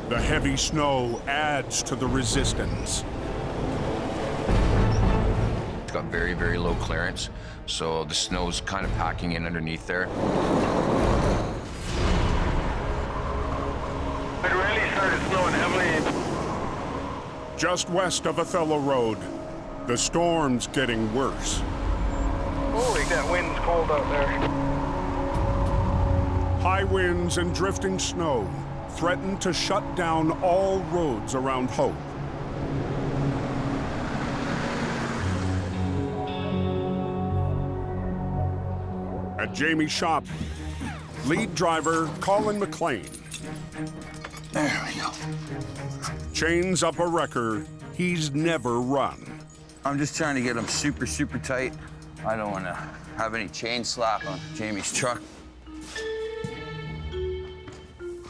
The heavy snow adds to the resistance. It's got very, very low clearance, so the snow's kind of packing in underneath there. It really started snowing heavily. Just west of Othello Road, the storm's getting worse. Holy, that wind's cold out there. High winds and drifting snow threaten to shut down all roads around Hope. At Jamie's shop, lead driver Colin McLean. There we go. Chains up a wrecker he's never run. I'm just trying to get them super, super tight. I don't want to have any chain slap on Jamie's truck.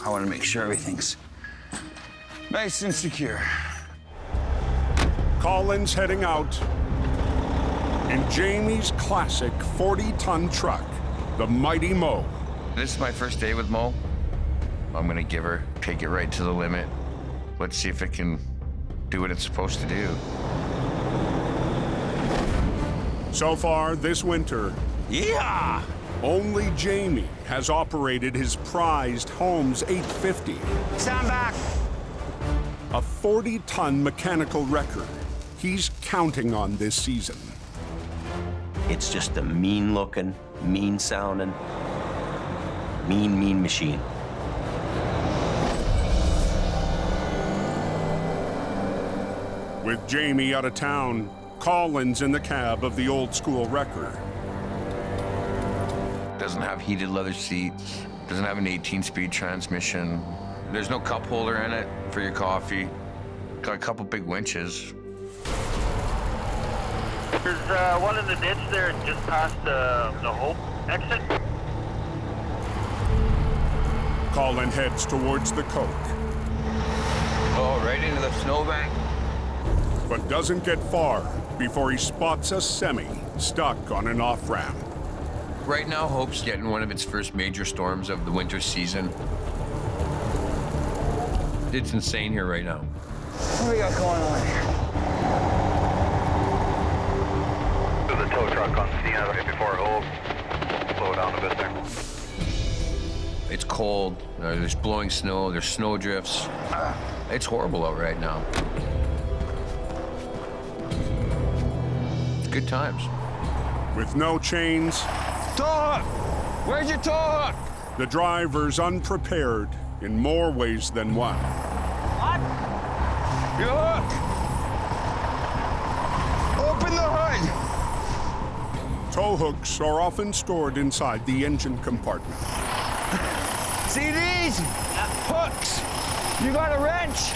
I want to make sure everything's nice and secure. Colin's heading out in Jamie's classic 40-ton truck, the Mighty Mo. This is my first day with Mo. I'm gonna give her, take it right to the limit. Let's see if it can do what it's supposed to do. So far this winter, Yeah! only Jamie has operated his prized Holmes 850, Stand back! a 40-ton mechanical wrecker he's counting on this season. It's just a mean-looking, mean-sounding, mean machine. With Jamie out of town, Colin's in the cab of the old-school wrecker. Doesn't have heated leather seats, doesn't have an 18-speed transmission. There's no cup holder in it for your coffee. Got a couple big winches. There's one in the ditch there just past the Hope exit. Colin heads towards the Coke, Oh, right into the snowbank. but doesn't get far before he spots a semi stuck on an off-ramp. Right now, Hope's getting one of its first major storms of the winter season. It's insane here right now. What do we got going on here? There's a tow truck on scene right before Hope. Slow down a bit there. It's cold, there's blowing snow, there's snow drifts. It's horrible out right now. It's good times. With no chains, Tow hook! Where's your tow hook? the driver's unprepared in more ways than one. Your hook! Open the hood! Tow hooks are often stored inside the engine compartment. See these? Hooks! You got a wrench?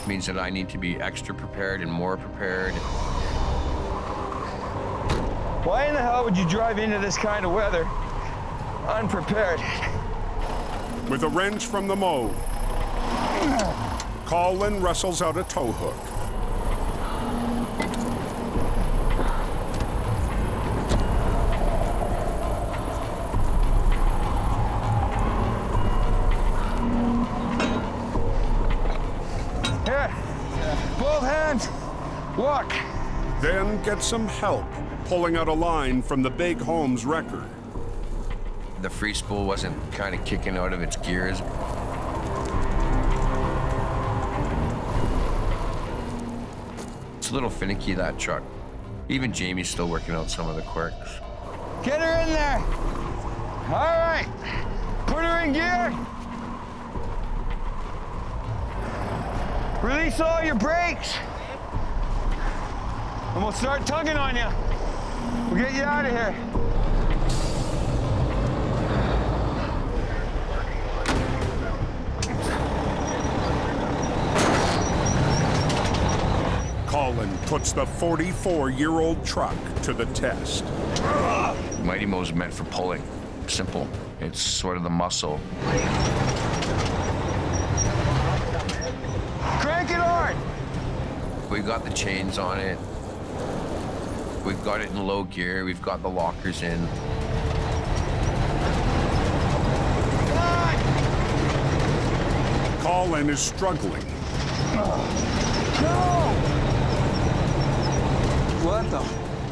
It means that I need to be extra prepared and more prepared. Why in the hell would you drive into this kind of weather unprepared? With a wrench from the mow, Colin wrestles out a tow hook. Here, both hands, walk. Then gets some help pulling out a line from the big Holmes wrecker. The free spool wasn't kind of kicking out of its gears. It's a little finicky, that truck. Even Jamie's still working out some of the quirks. Get her in there. All right, put her in gear. Release all your brakes. And we'll start tugging on you. We'll get you out of here. Colin puts the 44-year-old truck to the test. Mighty Mo's meant for pulling. Simple. It's sort of the muscle. Crank it hard. We've got the chains on it. We've got it in low gear. We've got the lockers in. Come on. Colin is struggling. What the?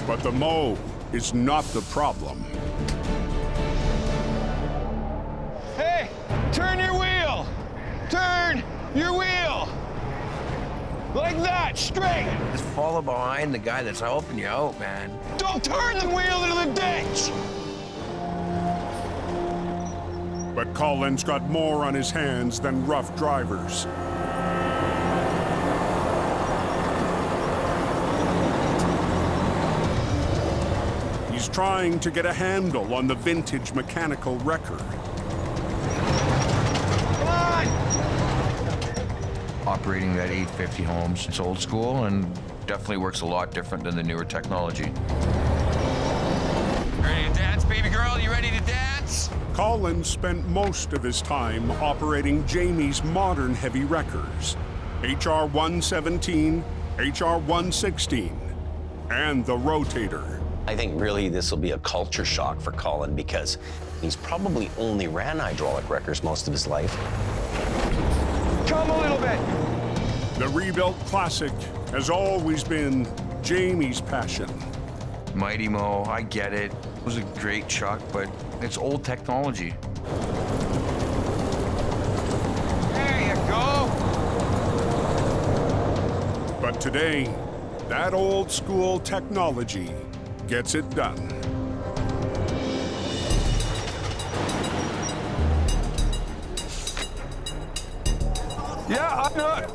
But the mow is not the problem. Hey, turn your wheel! Turn your wheel! Like that, straight! Just follow behind the guy that's helping you out, man. Don't turn the wheel into the ditch! But Colin's got more on his hands than rough drivers. He's trying to get a handle on the vintage mechanical wrecker. Come on! Operating that 850 Holmes, it's old school and definitely works a lot different than the newer technology. Ready to dance, baby girl? You ready to dance? Colin spent most of his time operating Jamie's modern heavy wreckers, HR 117, HR 116, and the rotator. I think really this will be a culture shock for Colin because he's probably only ran hydraulic wreckers most of his life. Come a little bit! The rebuilt classic has always been Jamie's passion. Mighty Mo, I get it. It was a great truck, but it's old technology. There you go! But today, that old school technology gets it done. Yeah, I know it.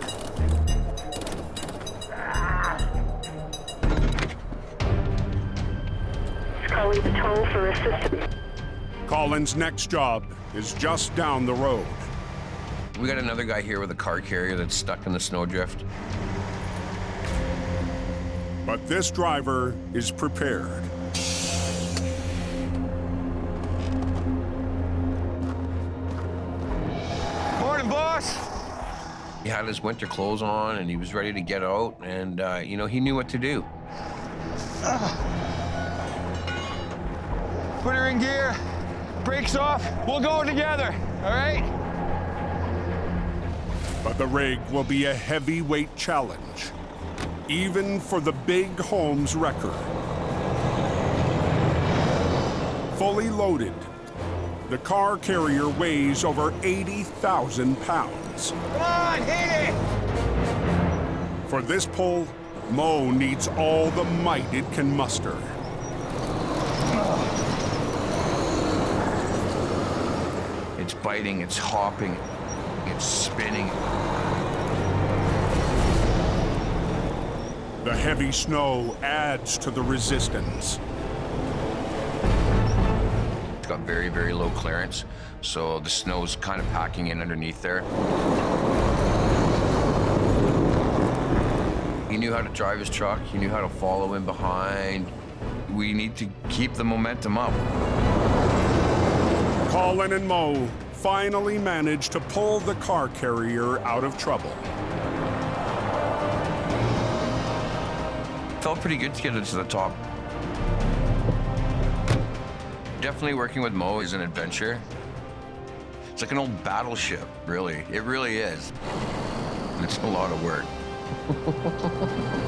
Calling the toll for assistance. Colin's next job is just down the road. We got another guy here with a car carrier that's stuck in the snowdrift. But this driver is prepared. Morning, boss! He had his winter clothes on and he was ready to get out and, you know, he knew what to do. Put her in gear, brakes off, we'll go together, all right? But the rig will be a heavyweight challenge, even for the big Holmes wrecker. Fully loaded, the car carrier weighs over 80,000 pounds. Come on, hit it! For this pull, Mo needs all the might it can muster. It's biting, it's hopping, it's spinning. The heavy snow adds to the resistance. It's got very, very low clearance, so the snow's kind of packing in underneath there. He knew how to drive his truck, he knew how to follow in behind. We need to keep the momentum up. Colin and Mo finally managed to pull the car carrier out of trouble. Felt pretty good to get it to the top. Definitely working with Mo is an adventure. It's like an old battleship, really. It really is. And it's a lot of work.